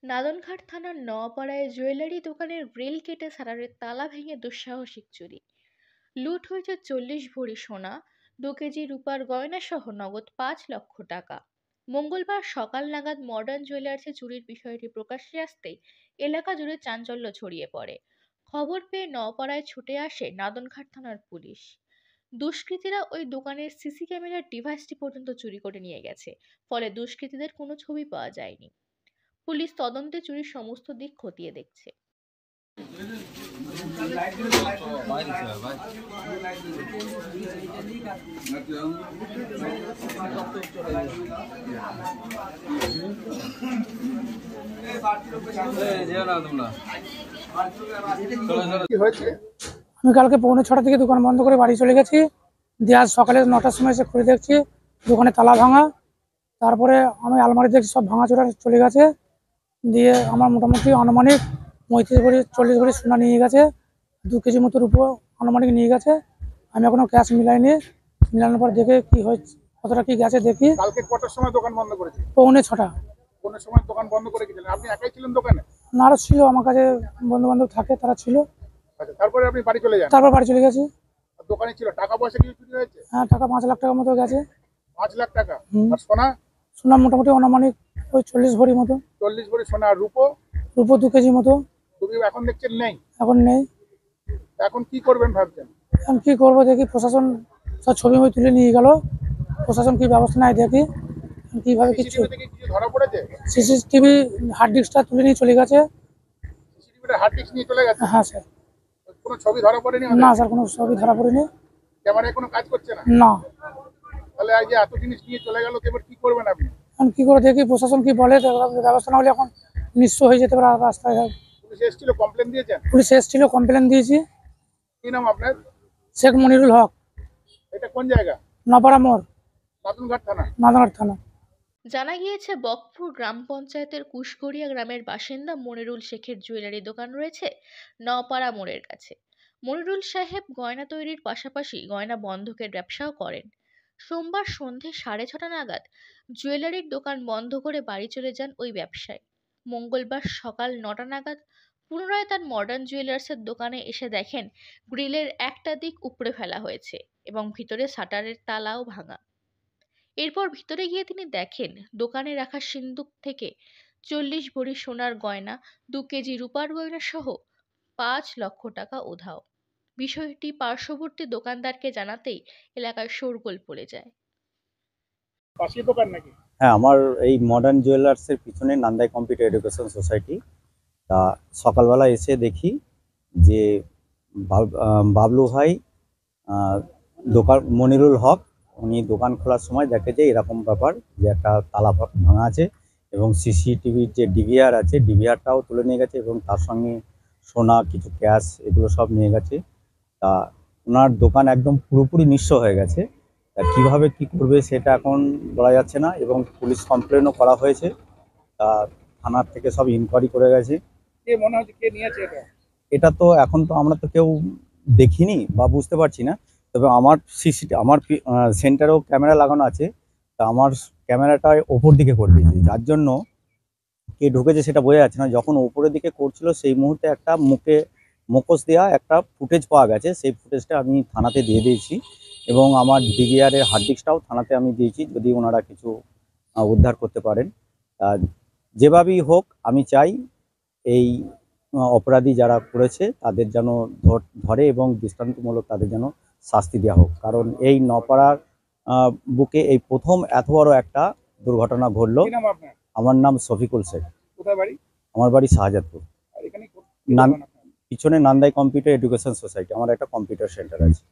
নাদনঘাট থানার নওয়াপাড়ায় জুয়েলারি দোকানের গ্রিল কেটে শাটারের তালা ভেঙে দুঃসাহসিক চুরি। লুট হয়েছে 40 ভরি সোনা, 2 কেজি রূপার গয়না সহ নগদ 5 লক্ষ টাকা। মঙ্গলবার সকাল নাগাদ মডার্ন জুয়েলার্সে চুরির বিষয়টি প্রকাশ্যে আসতেই এলাকা জুড়ে চাঞ্চল্য ছড়িয়ে পড়ে। খবর পেয়ে নওপাড়ায় ছুটে আসে নাদনঘাট থানার পুলিশ। দুষ্কৃতীরা ওই দোকানের সিসি ক্যামেরার ডিভাইসটি পর্যন্ত চুরি করে নিয়ে গেছে। ফলে দুষ্কৃতীদের কোনো ছবি পাওয়া যায়নি। পুলিশ তদন্তে চুরির সমস্ত দিক খতিয়ে দেখছে। আমি কালকে 6:45 থেকে দোকান বন্ধ করে বাড়ি চলে গেছি। দিয়ে আজ সকালে 9টার সময় এসে খুলে দেখছি দোকানে তালা ভাঙা। তারপরে আমি আলমারি দেখছি সব ভাঙাচোরা চলে গেছে। দিয়ে আমার মোটামুটি আনুমানিক 35 ভরি 40 ভরি সোনা নিয়ে গেছে, 2 কেজি মতোর উপর আনুমানিক নিয়ে গেছে। আমি এখনো ক্যাশ মিলাইনি, মিলানোর পর দেখে কি হয়েছে, কতটা কি গেছে দেখি। কালকে কটার সময় দোকান বন্ধ করেছে? 6:45। কোন সময় দোকান বন্ধ করে গেছিলেন? আপনি একাই ছিলেন দোকানে? না, আরও ছিল, আমার কাছে বন্ধু বান্ধব থাকে, তারা ছিল। আচ্ছা, তারপরে আপনি বাড়ি চলে যান? তারপর বাড়ি চলে গেছি। আর দোকানে ছিল টাকা পয়সা কি চুরি হয়েছে? হ্যাঁ, টাকা 5 লাখ টাকার মতো গেছে। 5 লাখ টাকা? হুম। আর সোনা? সোনা মোটামুটি আনুমানিক ওই 40 ভরি মতো। 40 ভরি সোনা। আর রূপো? রূপো 2 কেজি মতো। তুমি এখন দেখছেন নেই? এখন নেই। এখন কি করবেন ভাবছেন? এখন কি করবো দেখি, প্রশাসন সব ছবি তুলে নিয়ে গেল, প্রশাসন কি ব্যবস্থা নেয় দেখি কিভাবে। কিছু সিসিটিভি থেকে কিছু ধরা পড়েছে? সিসিটিভি হার্ড ডিস্কটা তুলে নিয়ে চলে গেছে। সিসিটিভির হার্ড ডিস্ক নিয়ে চলে গেছে? হ্যাঁ স্যার। কোনো ছবি ধরা পড়েনি? না স্যার, কোনো ছবি ধরা পড়েনি। ক্যামেরায় কোনো কাজ করছে না? না। তাহলে এই যে এত জিনিস নিয়ে চলে গেল, এবার কি করবেন আপনি? এখন কি করে দেখি, প্রশাসন কি বলে, ব্যবস্থা না হলে এখন নিঃস্ব হয়ে যেতে পারে রাস্তায়। পুলিশ এসেছিল, কমপ্লেন দিয়েছেন? পুলিশ এসেছিল, কমপ্লেন দিয়েছি। কি নাম আপনার? শেখ মনিরুল হক। এটা কোন জায়গা? নপাড়া মোড়, নাদনঘাট থানা। নাদনঘাট থানা। জানা গিয়েছে, বকপুর গ্রাম পঞ্চায়েতের কুশগড়িয়া গ্রামের বাসিন্দা মনিরুল শেখের জুয়েলারি দোকান রয়েছে নওপাড়া মোড়ের কাছে। মনিরুল সাহেব গয়না তৈরির পাশাপাশি গয়না বন্ধকের ব্যবসাও করেন। সোমবার সন্ধে 6:30 নাগাদ জুয়েলারির দোকান বন্ধ করে বাড়ি চলে যান ওই ব্যবসায়ী। মঙ্গলবার সকাল 9টা নাগাদ পুনরায় তার মডার্ন জুয়েলার্সের দোকানে এসে দেখেন গ্রিলের একটা দিক উপড়ে ফেলা হয়েছে এবং ভিতরে শাটারের তালাও ভাঙা। এরপর ভিতরে গিয়ে তিনি দেখেন দোকানে রাখা সিন্দুক থেকে 40 ভরি সোনার গয়না, 2 কেজি রূপার গয়না সহ 5 লক্ষ টাকা উধাও। বিষয়টি পার্শ্ববর্তী দোকানদারকে জানাতেই এলাকায় শোরগোল পড়ে যায়। পাশের দোকান নাকি? হ্যাঁ, আমার এই মডার্ন জুয়েলার্সের পিছনে নান্দাই কম্পিউটার এডুকেশন সোসাইটি। তা সকালবেলা এসে দেখি যে বাবলু ভাই, দোকান মনিরুল হক, উনি দোকান খোলার সময় দেখে যে এরকম ব্যাপার, যে একটা তালা ভাঙা আছে এবং সিসিটিভির যে ডিভিআর আছে, ডিভিআরটাও তুলে নিয়ে গেছে এবং তার সঙ্গে সোনা, কিছু ক্যাশ, এগুলো সব নিয়ে গেছে। তা ওনার দোকান একদম পুরোপুরি নিঃস্ব হয়ে গেছে। তা কীভাবে কী করবে সেটা এখন বলা যাচ্ছে না, এবং পুলিশ কমপ্লেনও করা হয়েছে। তা থানার থেকে সব ইনকোয়ারি করে গেছে। কে মনে হচ্ছে কে নিয়েছে এটা? এটা তো এখন তো আমরা তো কেউ দেখিনি বা বুঝতে পারছি না। তবে আমার আমার সেন্টারেও ক্যামেরা লাগানো আছে। তা আমার ক্যামেরাটা ওপর দিকে করে দিয়েছি, যার জন্য কে ঢুকেছে সেটা বোঝা যাচ্ছে না। যখন ওপরের দিকে করছিল সেই মুহূর্তে একটা মুখোশ দেওয়া একটা ফুটেজ পাওয়া গেছে, সেই ফুটেজটা আমি থানাতে দিয়ে দিয়েছি এবং আমার ডিভিআরের হার্ড ডিস্কটাও থানাতে আমি দিয়েছি, যদি ওনারা কিছু উদ্ধার করতে পারেন। যেভাবেই হোক আমি চাই এই অপরাধী যারা করেছে তাদের যেন ধরে এবং দৃষ্টান্তমূলক তাদের যেন শাস্তি দেওয়া হোক। কারণ এই নপাড়ার বুকে এই প্রথম এত বড় একটা দুর্ঘটনা ঘটলো। কি নাম আপনার? আমার নাম শফিকুল শেখ। কোথায় বাড়ি? আমার বাড়ি শাহজাদপুর। আর এখানে পিছনে নান্দাই কম্পিউটার এডুকেশন সোসাইটি, আমার একটা কম্পিউটার সেন্টার আছে।